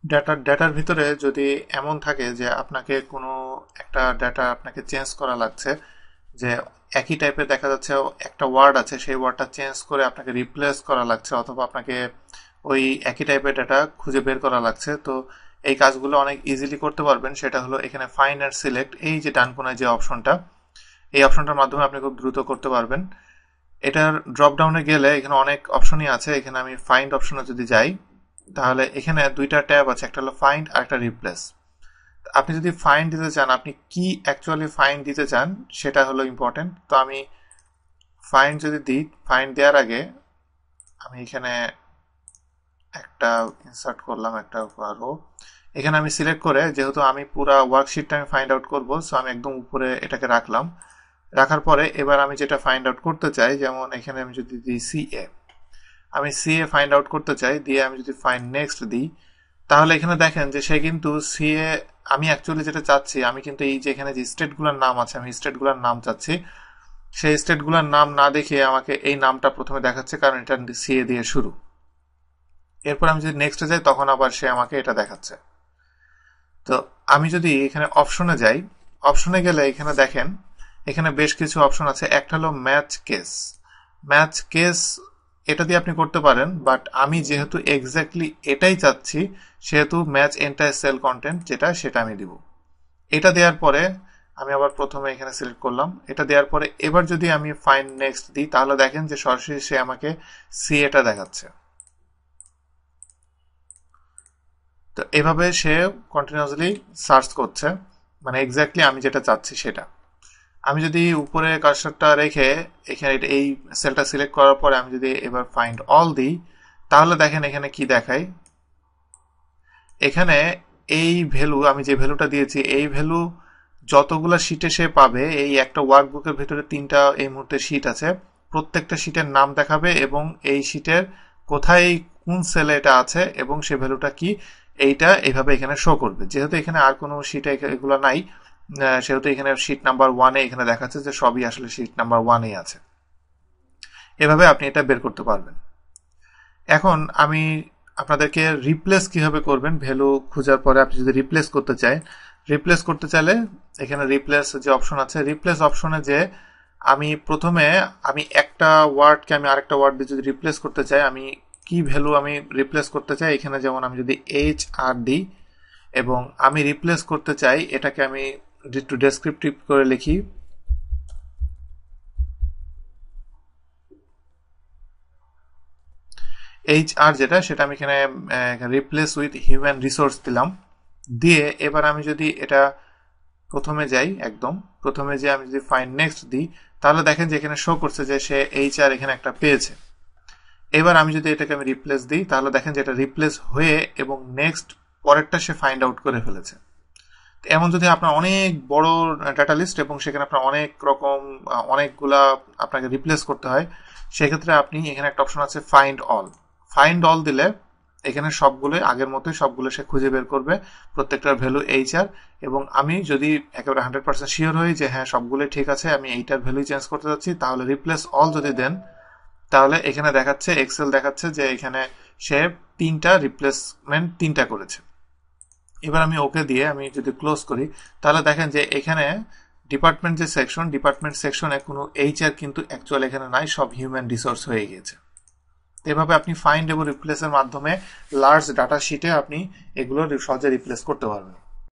ডেটার ভিতরে যদি এমন থাকে যে আপনাকে কোনো একটা ডেটা আপনাকে চেঞ্জ করা লাগছে, যে একই টাইপের দেখা যাচ্ছে একটা ওয়ার্ড আছে, সেই ওয়ার্ডটা চেঞ্জ করে আপনাকে রিপ্লেস করা লাগছে, অথবা আপনাকে ওই একই টাইপের ডেটা খুঁজে বের করা লাগছে, তো এই কাজগুলো অনেক ইজিলি করতে পারবেন। সেটা হলো এখানে ফাইন্ড অ্যান্ড সিলেক্ট, এই যে ডান কোনায় যে অপশনটা, এই অপশনটার মাধ্যমে আপনি খুব দ্রুত করতে পারবেন। এটার ড্রপ ডাউনে গেলে এখানে অনেক অপশনই আছে। এখানে আমি ফাইন্ড অপশনে যদি যাই, তাহলে এখানে দুইটা ট্যাব আছে, একটা হলো ফাইন্ড আর একটা রিপ্লেস। আপনি যদি ফাইন্ড দিতে চান, আপনি কি অ্যাকচুয়ালি ফাইন্ড দিতে চান সেটা হলো ইম্পর্টেন্ট। তো আমি ফাইন্ড যদি দিই, ফাইন্ড দেওয়ার আগে আমি এখানে একটা ইনসার্ট করলাম, একটা রো। এখানে আমি সিলেক্ট করে, যেহেতু আমি পুরো ওয়ার্কশিটটা আমি ফাইন্ড আউট করবো, সো আমি একদম উপরে এটাকে রাখলাম। রাখার পরে এবার আমি যেটা ফাইন্ড আউট করতে চাই, যেমন এখানে আমি যদি দিই সিএ, আমি সিএ ফাইন্ড আউট করতে চাই, দিয়ে আমি যদি ফাইন্ড নেক্সট দিই, তাহলে এখানে দেখেন যে সে কিন্তু সিএ, আমি অ্যাকচুয়ালি যেটা চাচ্ছি, আমি কিন্তু এই যে এখানে যে স্টেটগুলোর নাম আছে, আমি স্টেটগুলোর নাম চাচ্ছি, সেই স্টেটগুলোর নাম না দেখিয়ে আমাকে এই নামটা প্রথমে দেখাচ্ছে, কারণ এটা সিএ দিয়ে শুরু। এরপর আমি যদি নেক্সটে যাই, তখন আবার সে আমাকে এটা দেখাচ্ছে। তো আমি যদি এখানে অপশনে যাই, অপশনে গেলে এখানে দেখেন এখানে বেশ কিছু অপশন আছে। একটা হলো ম্যাচ কেস। ম্যাচ কেস এটা দিয়ে আপনি করতে পারেন, বাট আমি যেহেতু এক্স্যাক্টলি এটাই চাচ্ছি, সেহেতু ম্যাচ এন্টায়ার সেল কন্টেন্ট যেটা, সেটা আমি দিব। এটা দেওয়ার পরে আমি আবার প্রথমে এখানে সিলেক্ট করলাম। এটা দেওয়ার পরে এবার যদি আমি ফাইন্ড নেক্সট দিই, তাহলে দেখেন যে সরাসরি সে আমাকে সি এটা দেখাচ্ছে। তো এভাবে সে কন্টিনিউয়াসলি সার্চ করছে, মানে এক্স্যাক্টলি আমি যেটা চাচ্ছি সেটা। আমি যদি উপরে কার্সারটা রেখে এখানে এই সেলটা সিলেক্ট করার পরে আমি যদি এবার ফাইন্ড অল দিই, তাহলে দেখেন এখানে কি দেখায়। এখানে এই ভ্যালু, আমি যে ভ্যালুটা দিয়েছি, এই ভ্যালু যতগুলা শিটে সে পাবে, এই একটা ওয়ার্কবুকের ভিতরে 3টা এই মুহূর্তে শিট আছে, প্রত্যেকটা শিটের নাম দেখাবে এবং এই শিটের কোথায় কোন সেলে এটা আছে এবং সে ভ্যালুটা কি, এইটা এইভাবে এখানে শো করবে। যেহেতু এখানে আর কোনো শিটে এগুলো নাই, সেহেতু এখানে শিট নাম্বার 1-এ এখানে দেখাচ্ছে যে সবই আসলে শিট নাম্বার 1-এই আছে। এভাবে আপনি এটা বের করতে পারবেন। এখন আমি আপনাদেরকে রিপ্লেস কিভাবে করবেন, ভ্যালু খোঁজার পরে আপনি যদি রিপ্লেস করতে চাই, রিপ্লেস করতে চাইলে এখানে রিপ্লেস যে অপশন আছে, রিপ্লেস অপশনে যে আমি প্রথমে আমি একটা ওয়ার্ডকে আমি আরেকটা ওয়ার্ড দিয়ে যদি রিপ্লেস করতে চাই, আমি কি ভ্যালু আমি রিপ্লেস করতে চাই, এখানে যেমন আমি যদি এইচ আর দিই এবং আমি রিপ্লেস করতে চাই এটাকে, আমি একটু ডেসক্রিপটিভ করে লিখি, এইচ আর যেটা, সেটা আমি এখানে রিপ্লেস উইথ হিউম্যান রিসোর্স দিলাম। দিয়ে এবার আমি যদি এটা প্রথমে যাই, একদম প্রথমে যে আমি যদি ফাইন্ড নেক্সট দিই, তাহলে দেখেন যে এখানে শো করছে যে সে এইচ আর এখানে একটা পেয়েছে। এবার আমি যদি এটাকে আমি রিপ্লেস দিই, তাহলে দেখেন যে এটা রিপ্লেস হয়ে এবং নেক্সট পরেরটা সে ফাইন্ড আউট করে ফেলেছে। এমন যদি আপনার অনেক বড় ডাটা লিস্ট এবং সেখানে আপনার অনেক রকম অনেকগুলা আপনাকে রিপ্লেস করতে হয়, সেক্ষেত্রে আপনি এখানে একটা অপশন আছে ফাইন্ড অল। ফাইন্ড অল দিলে এখানে সবগুলো আগের মতোই সবগুলো সে খুঁজে বের করবে, প্রত্যেকটার ভ্যালু এইচ আর। এবং আমি যদি একেবারে 100% শিওর হই যে হ্যাঁ সবগুলোই ঠিক আছে, আমি এইটার ভ্যালু চেঞ্জ করতে যাচ্ছি, তাহলে রিপ্লেস অল যদি দেন, তাহলে এখানে দেখাচ্ছে, এক্সেল দেখাচ্ছে যে এখানে সে 3টা করেছে। এবার আমি ওকে দিয়ে আমি যদি ক্লোজ করি, তাহলে দেখেন যে এখানে ডিপার্টমেন্ট যে সেকশন, ডিপার্টমেন্ট সেকশনে কোনো এইচআর কিন্তু অ্যাকচুয়াল এখানে নাই, সব হিউম্যান রিসোর্স হয়ে গিয়েছে। এভাবে আপনি ফাইন্ড এবং রিপ্লেসের মাধ্যমে লার্জ ডাটা শিটে আপনি এগুলো সহজে রিপ্লেস করতে পারবেন।